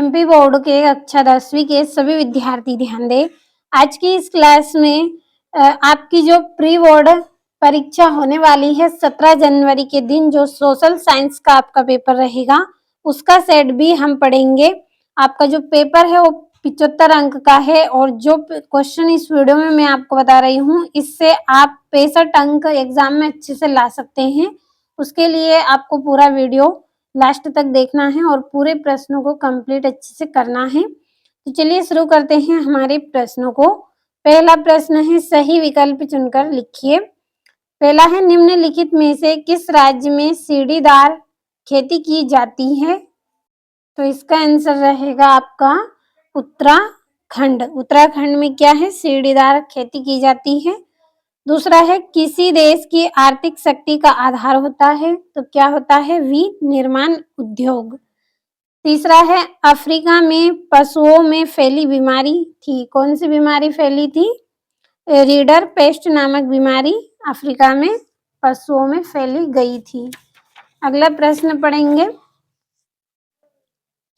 MP board के कक्षा 10वीं के सभी विद्यार्थी ध्यान दें। आज की इस क्लास में आपकी जो प्री बोर्ड परीक्षा होने वाली है 17 जनवरी के दिन, जो सोशल साइंस का आपका पेपर रहेगा, उसका सेट भी हम पढ़ेंगे। आपका जो पेपर है वो 75 अंक का है और जो क्वेश्चन इस वीडियो में मैं आपको बता रही हूँ, इससे आप 65 अंक एग्जाम में अच्छे से ला सकते हैं। उसके लिए आपको पूरा वीडियो लास्ट तक देखना है और पूरे प्रश्नों को कंप्लीट अच्छे से करना है। तो चलिए शुरू करते हैं हमारे प्रश्नों को। पहला प्रश्न है, सही विकल्प चुनकर लिखिए। पहला है, निम्नलिखित में से किस राज्य में सीढ़ीदार खेती की जाती है? तो इसका आंसर रहेगा आपका उत्तराखंड। उत्तराखंड में क्या है? सीढ़ीदार खेती की जाती है। दूसरा है, किसी देश की आर्थिक शक्ति का आधार होता है, तो क्या होता है? विनिर्माण उद्योग। तीसरा है, अफ्रीका में पशुओं में फैली बीमारी थी, कौन सी बीमारी फैली थी? रीडर पेस्ट नामक बीमारी अफ्रीका में पशुओं में फैली गई थी। अगला प्रश्न पढ़ेंगे।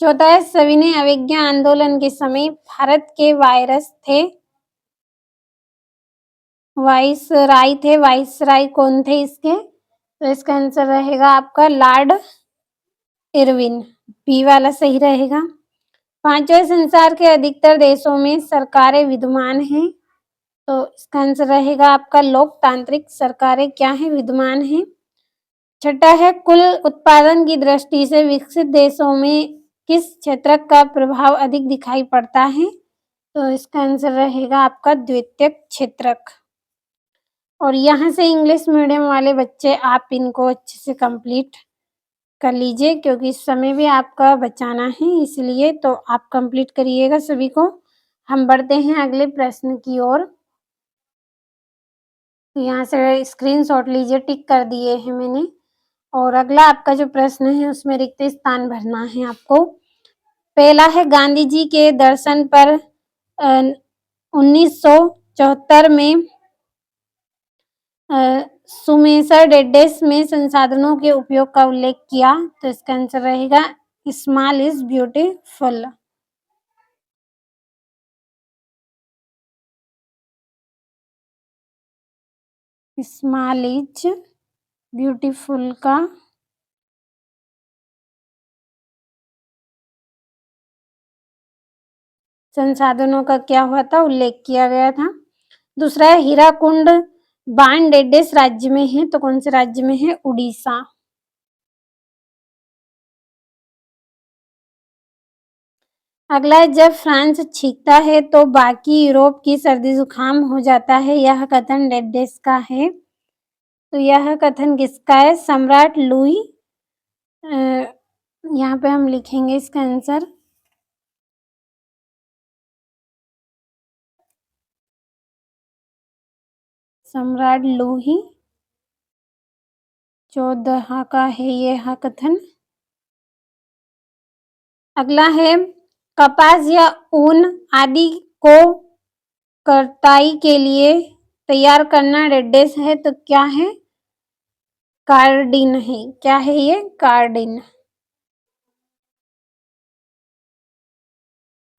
चौथा है, सविनय अवज्ञा आंदोलन के समय भारत के वाइसराय कौन थे इसके? तो इसका आंसर रहेगा आपका लॉर्ड इरविन। बी वाला सही रहेगा। पांचवें, संसार के अधिकतर देशों में सरकारें विद्यमान हैं, तो इसका आंसर रहेगा आपका लोकतांत्रिक सरकारें क्या है? विद्यमान हैं। छठा है, कुल उत्पादन की दृष्टि से विकसित देशों में किस क्षेत्रक का प्रभाव अधिक दिखाई पड़ता है? तो इसका आंसर रहेगा आपका द्वितीयक क्षेत्रक। और यहाँ से इंग्लिश मीडियम वाले बच्चे आप इनको अच्छे से कंप्लीट कर लीजिए, क्योंकि इस समय भी आपका बचाना है, इसलिए तो आप कंप्लीट करिएगा सभी को। हम बढ़ते हैं अगले प्रश्न की ओर। तो यहाँ से स्क्रीनशॉट लीजिए, टिक कर दिए हैं मैंने। और अगला आपका जो प्रश्न है उसमें रिक्त स्थान भरना है आपको। पहला है, गांधी जी के दर्शन पर 1974 में सुमेसर डेडेस में संसाधनों के उपयोग का उल्लेख किया, तो इसका आंसर रहेगा small is beautiful. Small is beautiful का संसाधनों का क्या हुआ था? उल्लेख किया गया था। दूसरा है, हीराकुंड बांध डेडेस राज्य में है, तो कौन से राज्य में है? उड़ीसा। अगला है, जब फ्रांस छींकता है तो बाकी यूरोप की सर्दी जुकाम हो जाता है, यह कथन डेडेस का है, तो यह कथन किसका है? सम्राट लुई। यहाँ पे हम लिखेंगे इसका आंसर सम्राट लुई 14 का है यह कथन। अगला है, कपास या ऊन आदि को कटाई के लिए तैयार करना डेडेस है, तो क्या है? कार्डिन है। क्या है ये? कार्डिन।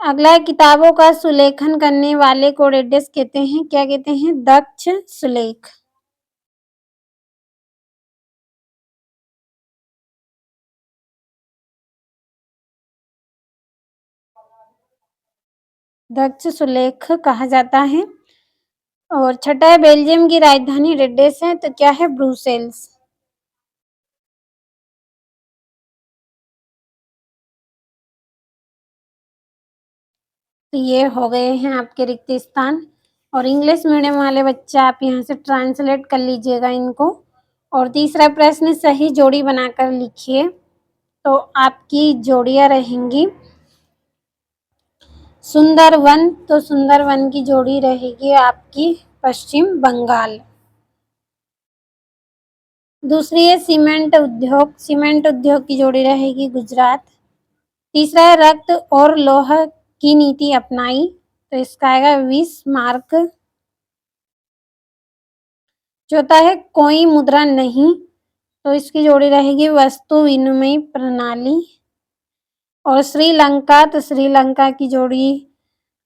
अगला है, किताबों का सुलेखन करने वाले को डेडेस कहते हैं, क्या कहते हैं? दक्ष सुलेख। दक्ष सुलेख कहा जाता है। और छठा है, बेल्जियम की राजधानी डेडेस है, तो क्या है? ब्रुसेल्स। तो ये हो गए हैं आपके रिक्त स्थान। और इंग्लिश मीडियम वाले बच्चे आप यहाँ से ट्रांसलेट कर लीजिएगा इनको। और तीसरा प्रश्न, सही जोड़ी बनाकर लिखिए। तो आपकी जोड़ियां रहेंगी सुंदरवन, तो सुंदरवन की जोड़ी रहेगी आपकी पश्चिम बंगाल। दूसरी है, सीमेंट उद्योग, सीमेंट उद्योग की जोड़ी रहेगी गुजरात। तीसरा है, रक्त और लौह की नीति अपनाई, तो इसका आएगा बिस्मार्क। चौथा है, कोई मुद्रा नहीं, तो इसकी जोड़ी रहेगी वस्तु विनिमय प्रणाली। और श्रीलंका, तो श्रीलंका की जोड़ी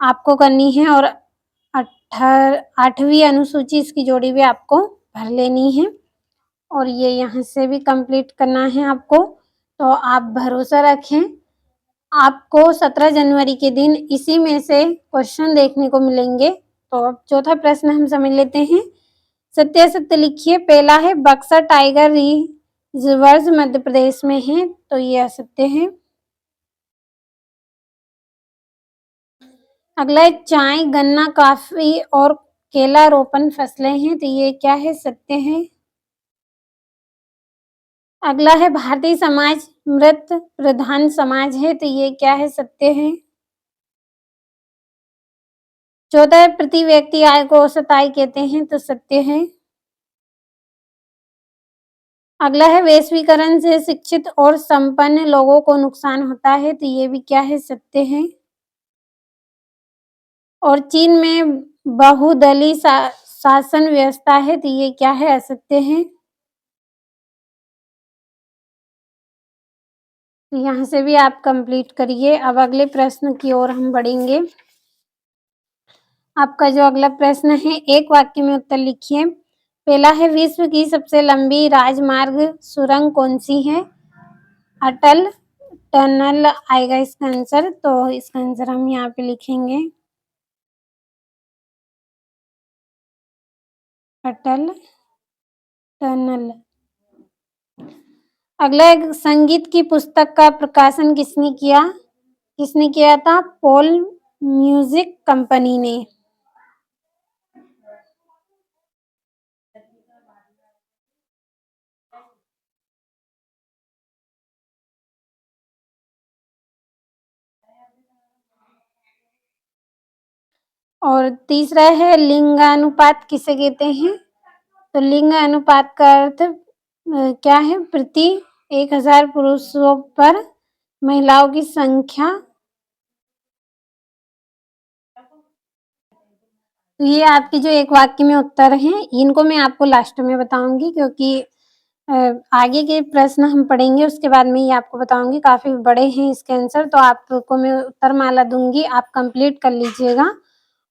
आपको करनी है और 8वीं अनुसूची इसकी जोड़ी भी आपको भर लेनी है और ये यहाँ से भी कंप्लीट करना है आपको। तो आप भरोसा रखें, आपको 17 जनवरी के दिन इसी में से क्वेश्चन देखने को मिलेंगे। तो अब चौथा प्रश्न हम समझ लेते हैं। सत्य लिखिए। पहला है बक्सर टाइगर रिजर्व मध्य प्रदेश में है, तो ये असत्य है। अगला है चाय, गन्ना, कॉफी और केला रोपण फसलें हैं, तो ये क्या है? सत्य है। अगला है भारतीय समाज मृत प्रधान समाज है, तो ये क्या है? सत्य है। चौथा है प्रति व्यक्ति आय को औसत आय कहते हैं, तो सत्य है। अगला है वैश्वीकरण से शिक्षित और संपन्न लोगों को नुकसान होता है, तो ये भी क्या है? सत्य है। और चीन में बहुदलीय शासन व्यवस्था है, तो ये क्या है? असत्य है। तो यहाँ से भी आप कंप्लीट करिए। अब अगले प्रश्न की ओर हम बढ़ेंगे। आपका जो अगला प्रश्न है, एक वाक्य में उत्तर लिखिए। पहला है विश्व की सबसे लंबी राजमार्ग सुरंग कौन सी है? अटल टनल आएगा इसका आंसर, तो इसका आंसर हम यहाँ पे लिखेंगे अटल टनल। अगला एक संगीत की पुस्तक का प्रकाशन किसने किया था? पॉल म्यूजिक कंपनी ने। और तीसरा है लिंगानुपात किसे कहते हैं? तो लिंग अनुपात का अर्थ क्या है? प्रति 1000 पुरुषों पर महिलाओं की संख्या। तो ये आपकी जो एक वाक्य में उत्तर हैं, इनको मैं आपको लास्ट में बताऊंगी, क्योंकि आगे के प्रश्न हम पढ़ेंगे उसके बाद में ही आपको बताऊंगी। काफी बड़े हैं इसके आंसर, तो आपको मैं उत्तर माला दूंगी, आप कंप्लीट कर लीजिएगा।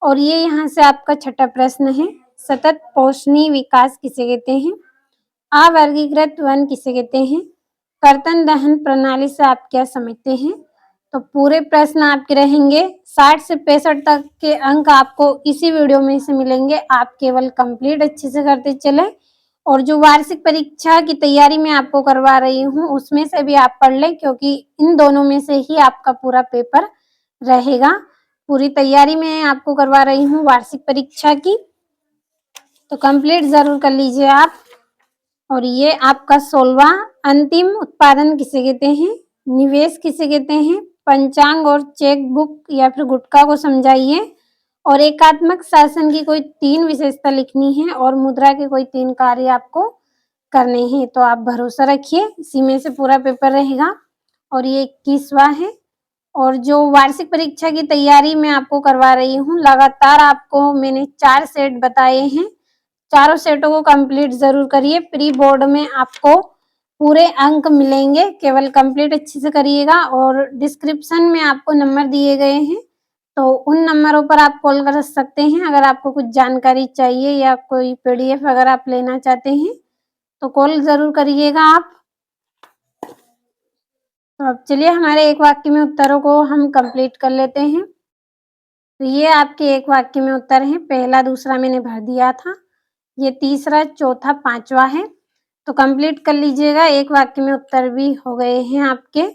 और ये यहाँ से आपका छठा प्रश्न है। सतत पोषणीय विकास किसे कहते हैं? अवर्गीकृत वन किसे कहते हैं? कर्तन दहन प्रणाली से आप क्या समझते हैं? तो पूरे प्रश्न आपके रहेंगे। 60 से 65 तक के अंक आपको इसी वीडियो में से मिलेंगे। आप केवल कंप्लीट अच्छे से करते चले, और जो वार्षिक परीक्षा की तैयारी मैं आपको करवा रही हूँ उसमें से भी आप पढ़ लें, क्योंकि इन दोनों में से ही आपका पूरा पेपर रहेगा। पूरी तैयारी मैं आपको करवा रही हूँ वार्षिक परीक्षा की, तो कंप्लीट जरूर कर लीजिए आप। और ये आपका 16वां अंतिम उत्पादन किसे कहते हैं? निवेश किसे कहते हैं? पंचांग और चेक बुक या फिर गुटखा को समझाइए। और एकात्मक शासन की कोई 3 विशेषता लिखनी है और मुद्रा के कोई 3 कार्य आपको करने हैं। तो आप भरोसा रखिए, इसी में से पूरा पेपर रहेगा। और ये 21वां है। और जो वार्षिक परीक्षा की तैयारी मैं आपको करवा रही हूँ, लगातार आपको मैंने 4 सेट बताए हैं, चारों सेटों को कंप्लीट जरूर करिए। प्री बोर्ड में आपको पूरे अंक मिलेंगे, केवल कंप्लीट अच्छे से करिएगा। और डिस्क्रिप्शन में आपको नंबर दिए गए हैं, तो उन नंबरों पर आप कॉल कर सकते हैं अगर आपको कुछ जानकारी चाहिए या कोई पीडीएफ अगर आप लेना चाहते हैं, तो कॉल जरूर करिएगा आप। तो अब चलिए हमारे एक वाक्य में उत्तरों को हम कंप्लीट कर लेते हैं। तो ये आपके एक वाक्य में उत्तर हैं। पहला दूसरा मैंने भर दिया था, ये तीसरा चौथा पांचवा है, तो कंप्लीट कर लीजिएगा। एक वाक्य में उत्तर भी हो गए हैं आपके।